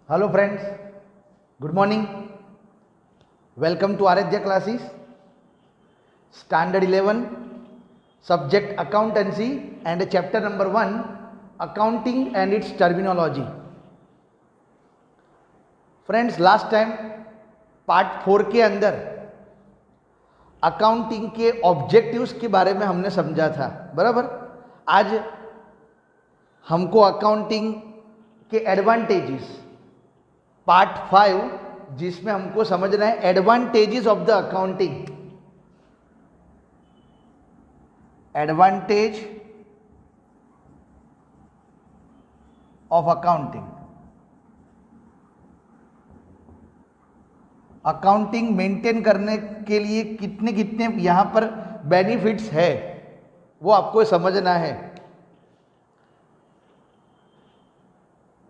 Hello friends, good morning. Welcome to Aradhya classes. Standard 11, subject accountancy and chapter number 1, accounting and its terminology. Friends, last time part 4 के अंदर accounting के objectives के बारे में हमने समझा था, बराबर। आज हमको अकाउंटिंग के एडवांटेजेस पार्ट 5, जिसमें हमको समझना है advantages of the accounting, advantage of accounting. Accounting maintain करने के लिए कितने कितने यहां पर बेनिफिट्स है वो आपको समझना है।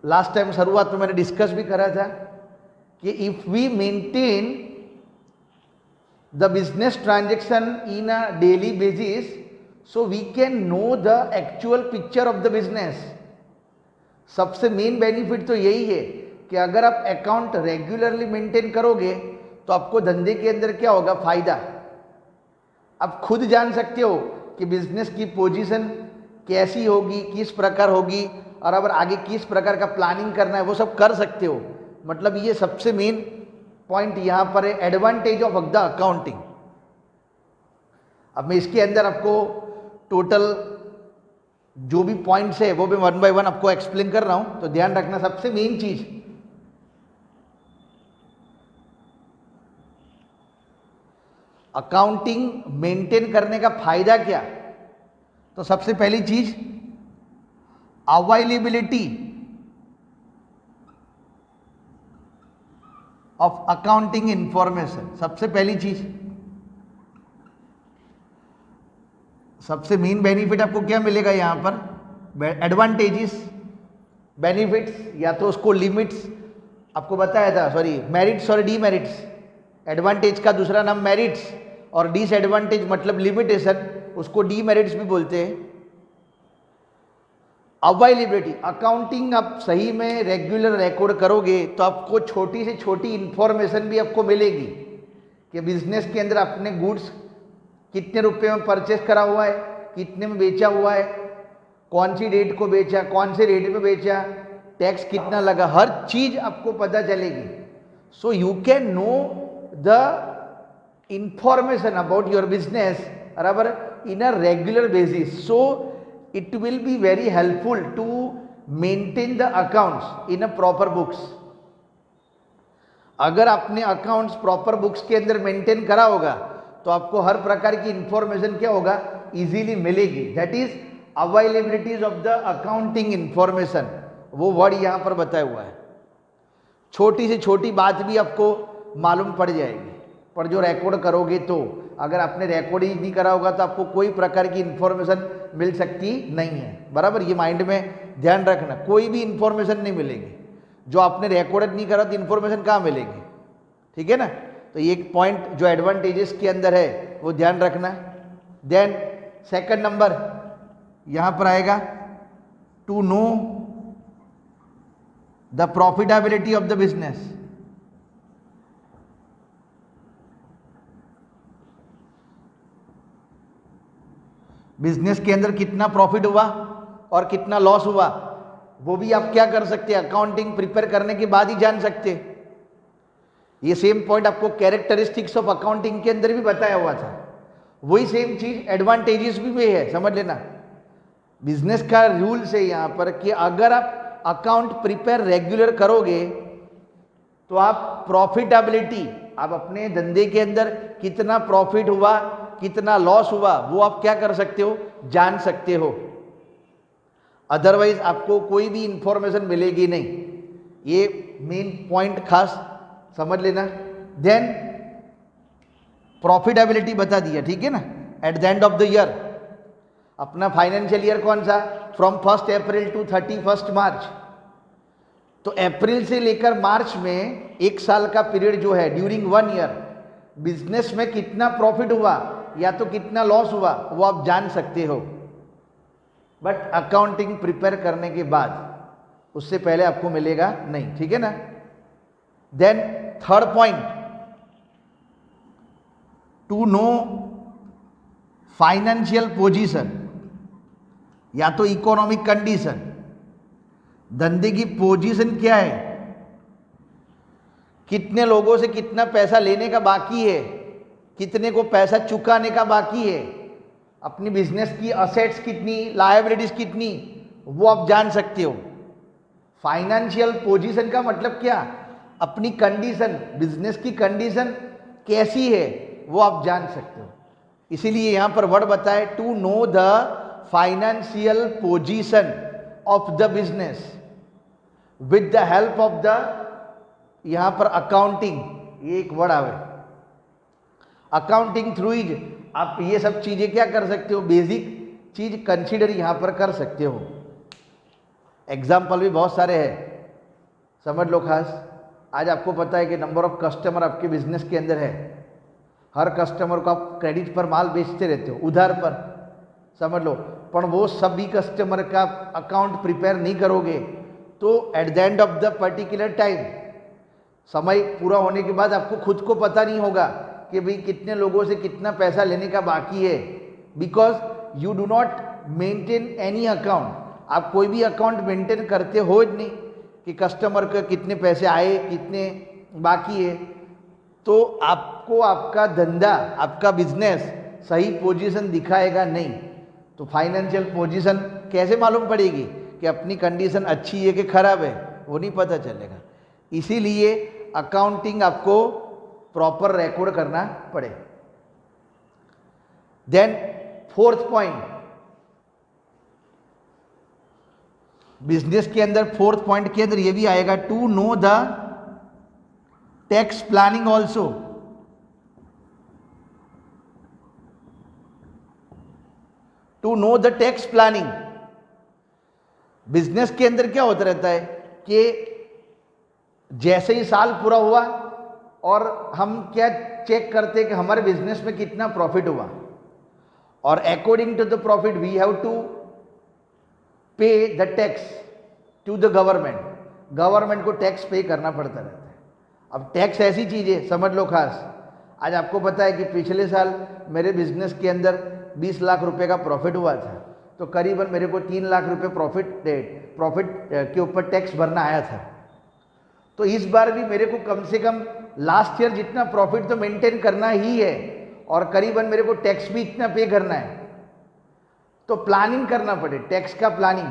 लास्ट टाइम शुरुआत में मैंने डिस्कस भी करा था कि if we maintain the business transaction in a daily basis, so we can know the actual picture of the business. सबसे मेन बेनिफिट तो यही है कि अगर आप अकाउंट रेगुलरली मेंटेन करोगे तो आपको धंधे के अंदर क्या होगा, फायदा। आप खुद जान सकते हो कि बिजनेस की पोजीशन कैसी होगी, किस प्रकार होगी, और अगर आगे किस प्रकार का प्लानिंग करना है वो सब कर सकते हो। मतलब ये सबसे मेन पॉइंट यहाँ पर है, एडवांटेज ऑफ द अकाउंटिंग। अब मैं इसके अंदर आपको टोटल जो भी पॉइंट्स है वो भी 1 बाय 1 आपको एक्सप्लेन कर रहा हूं, तो ध्यान रखना। सबसे मेन चीज, अकाउंटिंग मेंटेन करने का फायदा क्या। तो सबसे पहली चीज, अवेलेबिलिटी ऑफ अकाउंटिंग इंफॉर्मेशन। सबसे पहली चीज, सबसे मेन बेनिफिट आपको क्या मिलेगा यहां पर, एडवांटेजेस, बेनिफिट्स या तो उसको लिमिट्स आपको बताया था, सॉरी मेरिट्स और डीमेरिट्स। एडवांटेज का दूसरा नाम मेरिट्स और डिसएडवांटेज मतलब लिमिटेशन, उसको डीमेरिट्स भी बोलते हैं। अवेलेबिलिटी, अकाउंटिंग आप सही में रेगुलर रिकॉर्ड करोगे तो आपको छोटी से छोटी इंफॉर्मेशन भी आपको मिलेगी कि बिजनेस के अंदर अपने गुड्स कितने रुपए में परचेस करा हुआ है, कितने में बेचा हुआ है, कौन सी डेट को बेचा, कौन से रेट में बेचा, टैक्स कितना लगा, हर चीज आपको पता चलेगी। So you can know the information about your business बराबर in a regular basis. So it will be very helpful to maintain the accounts in a proper books। अगर आपने अकाउंट्स प्रॉपर बुक्स के अंदर मेंटेन करा होगा तो आपको हर प्रकार की इंफॉर्मेशन क्या होगा, इजीली मिलेगी। That is availabilities of the accounting information, वो वर्ड यहां पर बताया हुआ है। छोटी से छोटी बात भी आपको मालूम पड़ जाएगी, पर जो रिकॉर्ड करोगे तो, अगर आपने रिकॉर्ड ही नहीं करा होगा तो आपको कोई प्रकार की इंफॉर्मेशन मिल सकती नहीं है, बराबर। ये माइंड में ध्यान रखना, कोई भी इंफॉर्मेशन नहीं मिलेगी जो आपने रिकॉर्ड नहीं करा तो इंफॉर्मेशन कहाँ मिलेगी, ठीक है ना। तो ये एक पॉइंट जो एडवांटेजेस के अंदर है वो ध्यान रखना। देन सेकंड नंबर यहां पर आएगा, to know the profitability of the business. Business के अंदर कितना प्रॉफिट हुआ और कितना लॉस हुआ वो भी आप क्या कर सकते हैं, अकाउंटिंग प्रिपेयर करने के बाद ही जान सकते हैं। ये सेम पॉइंट आपको कैरेक्टरिस्टिक्स ऑफ अकाउंटिंग के अंदर भी बताया हुआ था, वही सेम चीज एडवांटेजेस भी है, समझ लेना। बिजनेस का रूल्स है यहां पर कि अगर आप अकाउंट प्रिपेयर रेगुलर करोगे तो आप प्रॉफिटेबिलिटी, आप अपने धंधे के अंदर कितना प्रॉफिट हुआ कितना लॉस हुआ वो आप क्या कर सकते हो, जान सकते हो। अदरवाइज आपको कोई भी इंफॉर्मेशन मिलेगी नहीं। ये मेन पॉइंट खास समझ लेना। देन प्रॉफिटेबिलिटी बता दिया, ठीक है ना। At the end of the year, अपना फाइनेंशियल ईयर कौन सा, फ्रॉम 1 अप्रैल टू 31 मार्च। तो अप्रैल से लेकर मार्च में एक साल का पीरियड जो है, ड्यूरिंग 1 ईयर बिजनेस में कितना प्रॉफिट हुआ या तो कितना लॉस हुआ वो आप जान सकते हो, बट अकाउंटिंग प्रिपेयर करने के बाद। उससे पहले आपको मिलेगा नहीं, ठीक है ना। Then third point, to know financial position, या तो इकोनॉमिक कंडीशन, धंधे की पोजीशन क्या है, कितने लोगों से कितना पैसा लेने का बाकी है, कितने को पैसा चुकाने का बाकी है, अपनी बिजनेस की असेट्स कितनी, लायबिलिटीज कितनी, वो आप जान सकते हो। फाइनेंशियल पोजीशन का मतलब क्या, अपनी कंडीशन, बिजनेस की कंडीशन कैसी है वो आप जान सकते हो। इसीलिए यहां पर वर्ड बताए to know the financial position of the business with the help of the, यहां पर अकाउंटिंग, ये एक वर्ड आवे, अकाउंटिंग थ्रू इज आप ये सब चीजें क्या कर सकते हो, बेसिक चीज कंसीडर यहां पर कर सकते हो। एग्जाम्पल भी बहुत सारे हैं, समझ लो खास। आज आपको पता है कि नंबर ऑफ कस्टमर आपके बिजनेस के अंदर है, हर कस्टमर को आप क्रेडिट पर माल बेचते रहते हो, उधार पर, समझ लो। पर वो सभी कस्टमर का अकाउंट प्रिपेयर नहीं करोगे तो at the end of the particular time, समय पूरा होने के बाद आपको खुद को पता नहीं होगा कि भाई कितने लोगों से कितना पैसा लेने का बाकी है, because you do not maintain any account. आप कोई भी अकाउंट मेंटेन करते हो नहीं कि कस्टमर के कितने पैसे आए, कितने बाकी है, तो आपको आपका धंधा, आपका बिजनेस सही पोजीशन दिखाएगा नहीं। तो फाइनेंशियल पोजीशन कैसे मालूम पड़ेगी कि अपनी कंडीशन अच्छी है कि खराब है, वो नहीं पता चलेगा। इसीलिए अकाउंटिंग आपको प्रॉपर रिकॉर्ड करना पड़े। देन फोर्थ पॉइंट, बिजनेस के अंदर फोर्थ पॉइंट के अंदर ये भी आएगा, to know the tax planning also. To know the tax planning, business के अंदर क्या होता रहता है कि जैसे ही साल पूरा हुआ और हम क्या चेक करते हैं कि हमारे बिजनेस में कितना प्रॉफिट हुआ, और according to the profit we have to pay the tax to the government. Government को टैक्स पे करना पड़ता रहता है। अब टैक्स ऐसी चीज है, समझ लो खास, आज आपको पता है कि पिछले साल मेरे बिजनेस के अंदर 20 लाख रुपए का प्रॉफिट हुआ था, तो करीबन मेरे को 3 लाख रुपए प्रॉफिट के ऊपर टैक्स भरना आया था। तो इस बार भी मेरे को कम से कम लास्ट ईयर जितना प्रॉफिट तो मेंटेन करना ही है, और करीबन मेरे को टैक्स भी इतना पे करना है। तो प्लानिंग करना पड़े, टैक्स का प्लानिंग।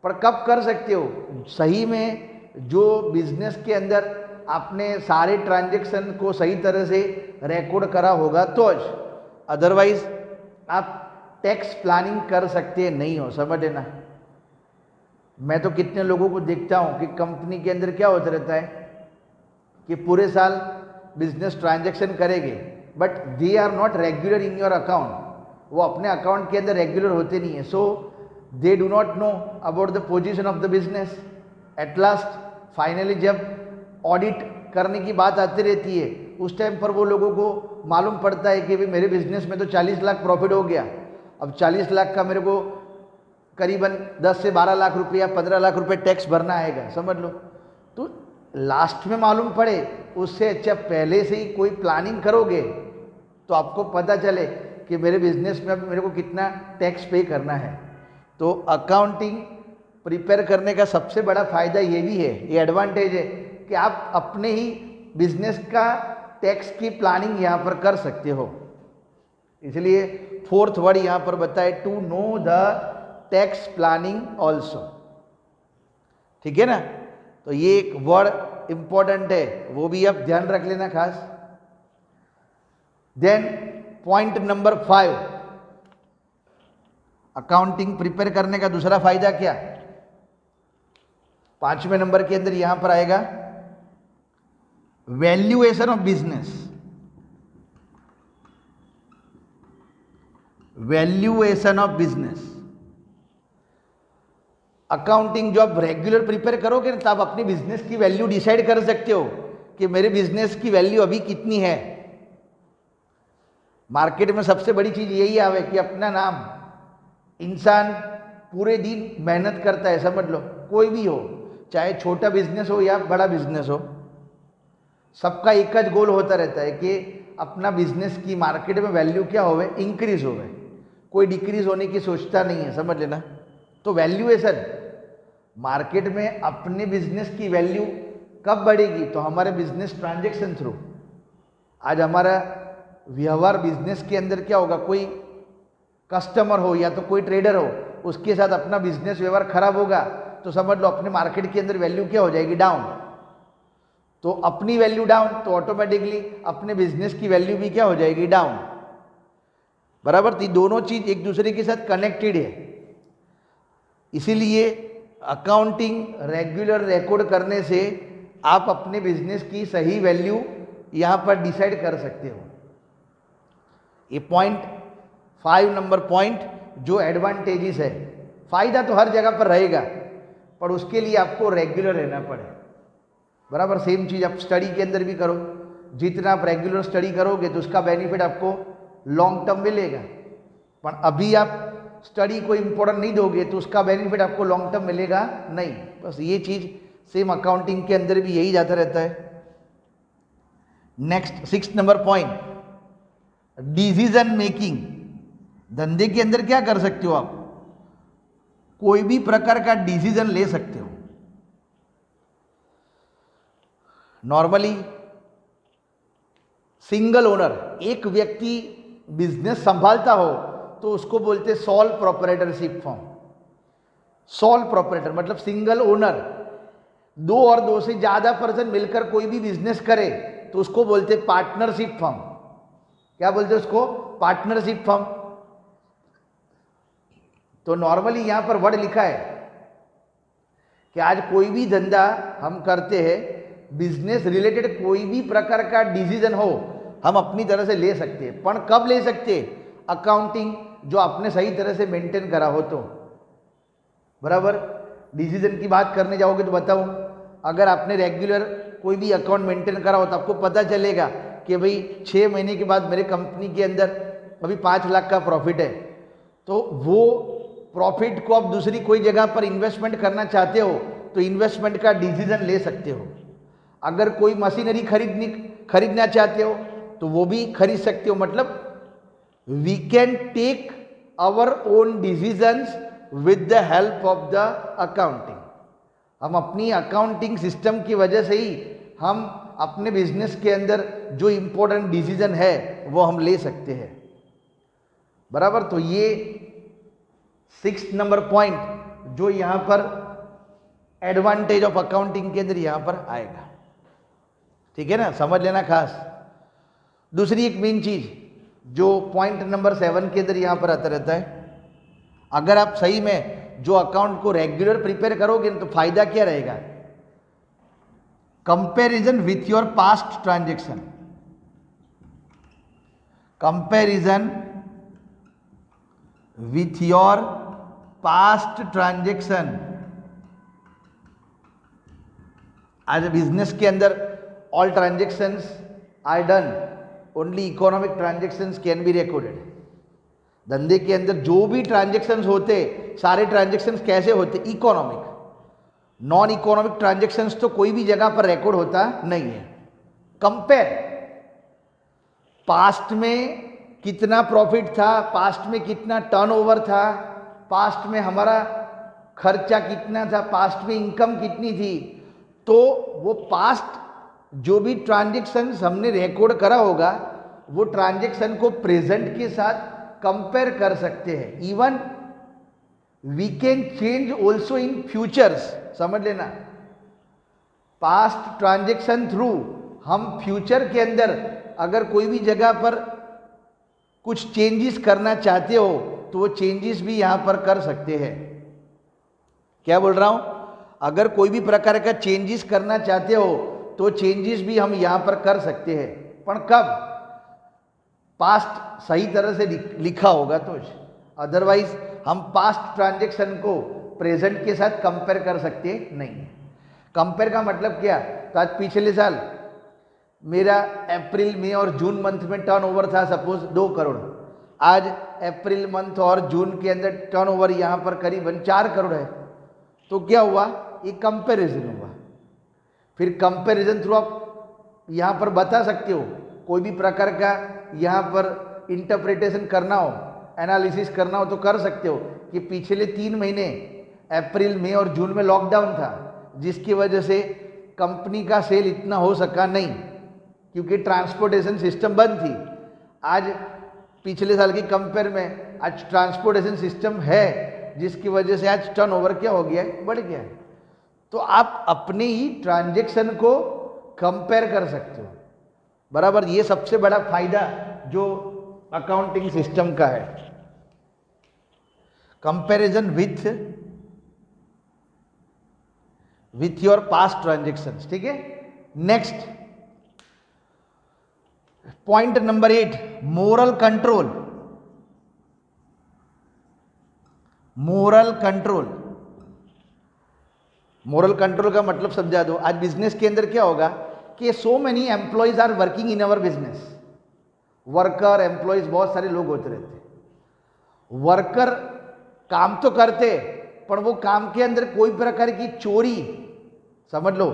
पर कब कर सकते हो, सही में जो बिजनेस के अंदर आपने सारे ट्रांजैक्शन को सही तरह से रिकॉर्ड करा होगा तो, अदरवाइज आप टैक्स प्लानिंग कर सकते नहीं हो, समझ लेना। मैं तो कितने लोगों को देखता हूं कि कंपनी के अंदर क्या होता रहता है कि पूरे साल बिजनेस ट्रांजैक्शन करेंगे, but they are not regular in your account. वो अपने अकाउंट के अंदर रेगुलर होते नहीं है, so they do not know about the position of the business. At last finally जब ऑडिट करने की बात आती रहती है, उस टाइम पर वो लोगों को मालूम पड़ता है कि भाई मेरे बिजनेस में तो 40 लाख प्रॉफिट हो गया, अब 40 लाख का मेरे को करीबन 10 से 12 लाख रुपये या 15 लाख रुपए टैक्स भरना आएगा, समझ लो। तो लास्ट में मालूम पड़े, उससे अच्छा पहले से ही कोई प्लानिंग करोगे तो आपको पता चले कि मेरे बिजनेस में अब मेरे को कितना टैक्स पे करना है। तो अकाउंटिंग प्रिपेयर करने का सबसे बड़ा फायदा ये भी है, ये एडवांटेज है कि आप अपने ही बिजनेस का टैक्स की प्लानिंग यहाँ पर कर सकते हो। इसलिए फोर्थ वर्ड यहाँ पर बताए, to know the tax planning also, ठीक है ना। तो ये एक वर्ड इंपॉर्टेंट है, वो भी आप ध्यान रख लेना खास। Then point number 5, accounting prepare करने का दूसरा फायदा क्या, 5वें नंबर के अंदर यहां पर आएगा valuation of business. Valuation of business, accounting जो आप रेगुलर प्रिपेयर करोगे ना, तब अपनी बिजनेस की वैल्यू डिसाइड कर सकते हो कि मेरे बिजनेस की वैल्यू अभी कितनी है। मार्केट में सबसे बड़ी चीज यही आवे कि अपना नाम, इंसान पूरे दिन मेहनत करता है, समझ लो, कोई भी हो, चाहे छोटा बिजनेस हो या बड़ा बिजनेस हो, सबका एक ज गोल होता रहता है कि अपना बिजनेस की मार्केट में वैल्यू क्या होवे, इंक्रीज होवे, कोई डिक्रीज होने की सोचता नहीं है, समझ लेना। तो वैल्यूएशन, मार्केट में अपने बिजनेस की वैल्यू कब बढ़ेगी, तो हमारे बिजनेस ट्रांजैक्शन थ्रू। आज हमारा व्यवहार बिजनेस के अंदर क्या होगा, कोई कस्टमर हो या तो कोई ट्रेडर हो, उसके साथ अपना बिजनेस व्यवहार खराब होगा तो समझ लो अपने मार्केट के अंदर वैल्यू क्या हो जाएगी, डाउन। तो अपनी वैल्यू डाउन तो ऑटोमेटिकली अपने बिजनेस की वैल्यू भी क्या हो जाएगी, डाउन। बराबर, तो दोनों चीज एक दूसरे के साथ कनेक्टेड है। इसीलिए अकाउंटिंग रेगुलर रिकॉर्ड करने से आप अपने बिजनेस की सही वैल्यू यहां पर डिसाइड कर सकते हो। ये पॉइंट 5 नंबर पॉइंट जो एडवांटेजेस है, फायदा तो हर जगह पर रहेगा पर उसके लिए आपको रेगुलर रहना पड़े। बराबर, सेम चीज आप स्टडी के अंदर भी करो, जितना आप रेगुलर स्टडी करोगे तो उसका बेनिफिट आपको लॉन्ग टर्म मिलेगा। पर अभी आप स्टडी को इंपॉर्टेंट नहीं दोगे तो उसका बेनिफिट आपको लॉन्ग टर्म मिलेगा नहीं। बस ये चीज सेम अकाउंटिंग के अंदर भी यही जाता रहता है। Next 6 number point, decision making. धंधे के अंदर क्या कर सकते हो आप, कोई भी प्रकार का डिसीजन ले सकते हो। नॉर्मली सिंगल ओनर, एक व्यक्ति बिजनेस संभालता हो तो उसको बोलते sole proprietorship form. Sole proprietor मतलब सिंगल ओनर, 2 और 2 से ज्यादा पर्सन मिलकर कोई भी बिजनेस करे तो उसको बोलते पार्टनरशिप फर्म। क्या बोलते उसको, पार्टनरशिप फर्म। तो नॉर्मली यहां पर वर्ड लिखा है कि आज कोई भी धंधा हम करते हैं, बिजनेस रिलेटेड कोई भी प्रकार का डिसीजन हो हम अपनी तरह से ले सकते हैं। पर कब ले सकते, अकाउंटिंग जो आपने सही तरह से मेंटेन करा हो तो। बराबर, डिसीजन की बात करने जाओगे तो बताऊं, अगर आपने रेगुलर कोई भी अकाउंट मेंटेन करा हो तो आपको पता चलेगा कि भाई 6 महीने के बाद मेरे कंपनी के अंदर अभी 5 लाख का प्रॉफिट है, तो वो प्रॉफिट को आप दूसरी कोई जगह पर इन्वेस्टमेंट करना चाहते हो तो इन्वेस्टमेंट का डिसीजन ले सकते हो। अगर कोई मशीनरी खरीदना चाहते हो तो वो भी खरीद सकते हो। मतलब we can take our own decisions with the help of the accounting. हम अपनी अकाउंटिंग सिस्टम की वजह से ही हम अपने बिजनेस के अंदर जो इंपॉर्टेंट डिसीजन है वो हम ले सकते हैं। बराबर, तो ये 6 नंबर पॉइंट जो यहां पर एडवांटेज ऑफ अकाउंटिंग के अंदर यहां पर आएगा। ठीक है ना, समझ लेना खास। दूसरी एक मेन चीज जो पॉइंट नंबर 7 के अंदर यहां पर आता रहता है, अगर आप सही में जो अकाउंट को रेगुलर प्रिपेयर करोगे तो फायदा क्या रहेगा, comparison with your past transaction. Comparison with your past transaction. आज बिजनेस के अंदर all transactions are done, only economic transactions can be recorded. धंधे के अंदर जो भी ट्रांजैक्शंस होते सारे ट्रांजैक्शंस कैसे होते, इकोनॉमिक। नॉन इकोनॉमिक ट्रांजैक्शंस तो कोई भी जगह पर रिकॉर्ड होता नहीं है। कंपेयर, पास्ट में कितना प्रॉफिट था, पास्ट में कितना टर्नओवर था, पास्ट में हमारा खर्चा कितना था, पास्ट में इनकम कितनी थी, तो वो पास्ट जो भी ट्रांजैक्शंस हमने रिकॉर्ड करा होगा वो ट्रांजैक्शन को प्रेजेंट के साथ कंपेयर कर सकते हैं। Even we can change also in futures. समझ लेना, पास्ट ट्रांजैक्शन थ्रू हम फ्यूचर के अंदर अगर कोई भी जगह पर कुछ चेंजेस करना चाहते हो तो वो चेंजेस भी यहां पर कर सकते हैं। क्या बोल रहा हूं, अगर कोई भी प्रकार का चेंजेस करना चाहते हो तो चेंजेस भी हम यहां पर कर सकते हैं। पर कब, पास्ट सही तरह से लिखा होगा तो। अदरवाइज हम पास्ट ट्रांजैक्शन को प्रेजेंट के साथ कंपेयर कर सकते नहीं। कंपेयर का मतलब क्या, तो आज पिछले साल मेरा अप्रैल मई और जून मंथ में टर्नओवर था सपोज 2 करोड़, आज अप्रैल मंथ और जून के अंदर टर्नओवर यहां पर करीबन 4 करोड़ है। तो क्या हुआ, ये कंपैरिजन हुआ। फिर कंपैरिजन थ्रू आप यहाँ पर बता सकते हो, कोई भी प्रकार का यहाँ पर इंटरप्रिटेशन करना हो, एनालिसिस करना हो तो कर सकते हो कि पिछले 3 महीने अप्रैल मई और जून में लॉकडाउन था, जिसकी वजह से कंपनी का सेल इतना हो सका नहीं, क्योंकि ट्रांसपोर्टेशन सिस्टम बंद थी। आज पिछले साल की कंपेयर में आज ट्रांसपोर्टेशन सिस्टम है, जिसकी वजह से आज टर्नओवर क्या हो गया है, बढ़ गया है। तो आप अपने ही ट्रांजैक्शन को कंपेयर कर सकते हो, बराबर। ये सबसे बड़ा फायदा जो अकाउंटिंग सिस्टम का है, comparison with your past transactions, ठीक है। Next point number 8, moral control. Moral control, moral control का मतलब समझा दो। आज बिजनेस के अंदर क्या होगा कि so many employees are working in our business. Worker employees बहुत सारे लोग होते रहते। वर्कर काम तो करते, पर वो काम के अंदर कोई प्रकार की चोरी, समझ लो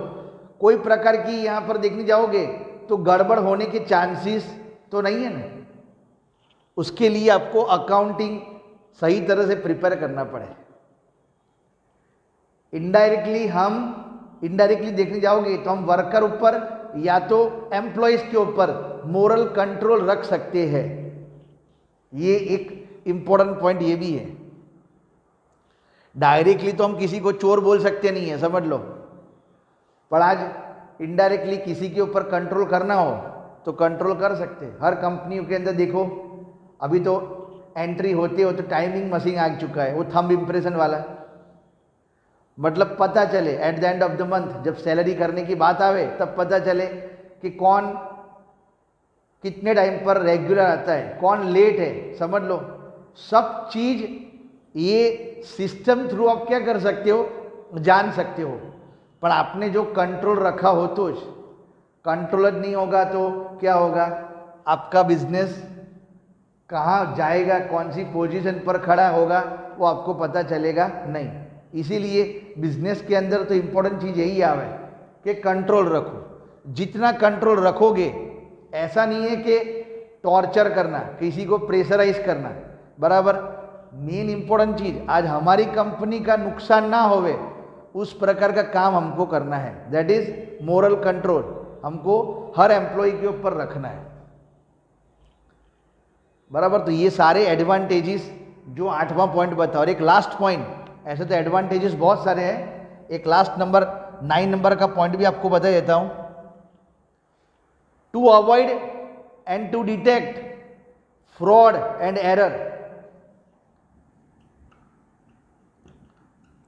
कोई प्रकार की यहां पर देखने जाओगे तो गड़बड़ होने के चांसेस तो नहीं है ना। उसके लिए आपको अकाउंटिंग सही तरह से प्रिपेयर करना पड़े। इनडायरेक्टली देखने जाओगे तो हम वर्कर ऊपर या तो एम्प्लॉयज के ऊपर मोरल कंट्रोल रख सकते हैं। ये एक इंपॉर्टेंट पॉइंट ये भी है। डायरेक्टली तो हम किसी को चोर बोल सकते नहीं है, समझ लो, पर आज इनडायरेक्टली किसी के ऊपर कंट्रोल करना हो तो कंट्रोल कर सकते हैं। हर कंपनियों के अंदर देखो, अभी तो एंट्री होते हो तो टाइमिंग मशीन आ चुका है, वो थंब इंप्रेशन वाला, मतलब पता चले at the end of the month जब सैलरी करने की बात आवे तब पता चले कि कौन कितने टाइम पर रेगुलर आता है, कौन लेट है, समझ लो। सब चीज ये सिस्टम थ्रू आप क्या कर सकते हो, जान सकते हो। पर आपने जो कंट्रोल रखा हो, तो कंट्रोलर नहीं होगा तो क्या होगा, आपका बिजनेस कहाँ जाएगा, कौन सी पोजीशन पर खड़ा होगा, वो आपको पता चलेगा नहीं। इसीलिए बिजनेस के अंदर तो इंपॉर्टेंट चीज यही आवे कि कंट्रोल रखो। जितना कंट्रोल रखोगे, ऐसा नहीं है कि टॉर्चर करना, किसी को प्रेशराइज करना, बराबर। मेन इंपॉर्टेंट चीज आज हमारी कंपनी का नुकसान ना होवे, उस प्रकार का काम हमको करना है। दैट इज मोरल कंट्रोल, हमको हर एम्प्लॉय के ऊपर रखना है, बराबर। तो ये सारे एडवांटेजेस जो 8वां पॉइंट बताओ। और एक लास्ट पॉइंट, ऐसे तो एडवांटेजेस बहुत सारे हैं, एक लास्ट नंबर 9 नंबर का पॉइंट भी आपको बता देता हूं। To avoid and to detect fraud and error.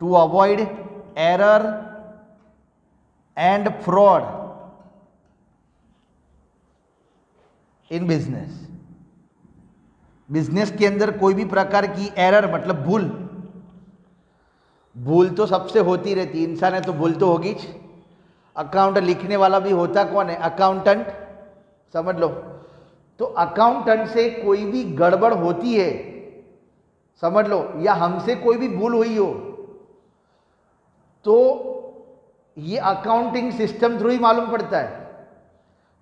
To avoid error and fraud in business. Business के अंदर कोई भी प्रकार की एरर मतलब भूल तो सबसे होती रहती, इंसान है तो भूल तो होगी। अकाउंट लिखने वाला भी होता कौन है, अकाउंटेंट, समझ लो। तो अकाउंटेंट से कोई भी गड़बड़ होती है, समझ लो, या हमसे कोई भी भूल हुई हो, तो ये अकाउंटिंग सिस्टम थ्रू ही मालूम पड़ता है।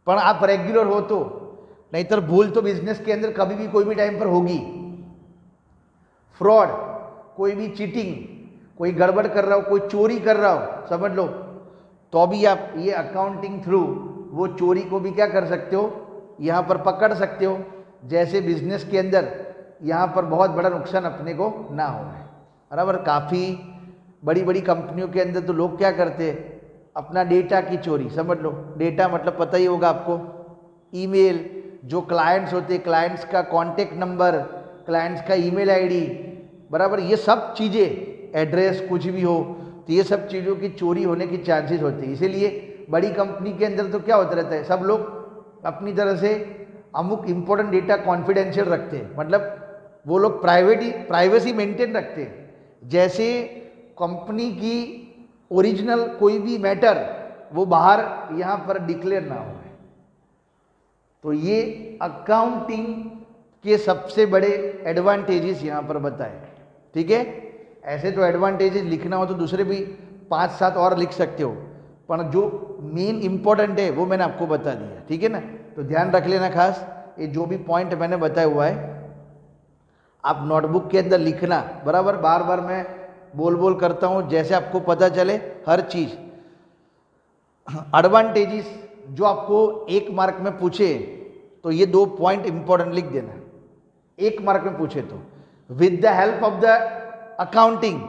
पर आप रेगुलर हो तो, नहीं तो भूल तो बिजनेस के अंदर कभी भी कोई भी टाइम पर होगी। फ्रॉड, कोई भी चीटिंग, कोई गड़बड़ कर रहा हो, कोई चोरी कर रहा हो, समझ लो, तो भी आप ये अकाउंटिंग थ्रू वो चोरी को भी क्या कर सकते हो, यहाँ पर पकड़ सकते हो। जैसे बिजनेस के अंदर यहाँ पर बहुत बड़ा नुकसान अपने को ना हो, बराबर। काफ़ी बड़ी बड़ी कंपनियों के अंदर तो लोग क्या करते हैं, अपना डेटा की चोरी, समझ लो। डेटा मतलब पता ही होगा आपको, ईमेल, जो क्लाइंट्स होते, क्लाइंट्स का कॉन्टेक्ट नंबर, क्लाइंट्स का ईमेल आईडी, बराबर, ये सब चीज़ें, एड्रेस कुछ भी हो, तो ये सब चीज़ों की चोरी होने की चांसेस होते हैं। इसीलिए बड़ी कंपनी के अंदर तो क्या होता रहता है, सब लोग अपनी तरह से अमुक इंपॉर्टेंट डेटा कॉन्फिडेंशियल रखते हैं, मतलब वो लोग प्राइवेसी मेंटेन रखते हैं। जैसे कंपनी की ओरिजिनल कोई भी मैटर वो बाहर यहाँ पर डिक्लेयर ना हो। तो ये अकाउंटिंग के सबसे बड़े एडवांटेजेस यहाँ पर बताए, ठीक है। ऐसे तो एडवांटेजेस लिखना हो तो दूसरे भी 5-7 और लिख सकते हो, पर जो मेन इंपॉर्टेंट है वो मैंने आपको बता दिया, ठीक है ना। तो ध्यान रख लेना खास, ये जो भी पॉइंट मैंने बताया हुआ है आप नोटबुक के अंदर लिखना, बराबर। बार बार मैं बोल बोल करता हूँ, जैसे आपको पता चले हर चीज़। एडवांटेजेस जो आपको 1 मार्क में पूछे तो ये 2 पॉइंट इंपॉर्टेंट लिख देना। 1 मार्क में पूछे तो with the help of the accounting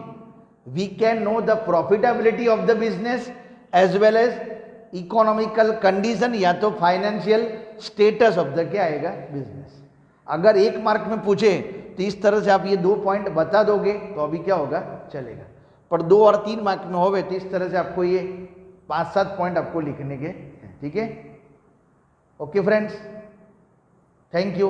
we can know the profitability of the business as well as economical condition या तो फाइनेंशियल स्टेटस ऑफ द क्या आएगा बिजनेस। अगर 1 मार्क में पूछे तो इस तरह से आप ये 2 पॉइंट बता दोगे तो अभी क्या होगा चलेगा, पर 2 और 3 मार्क में होवे तो इस तरह से आपको ये 5-7 पॉइंट आपको लिखने के हैं, ठीक है। Okay friends, thank you.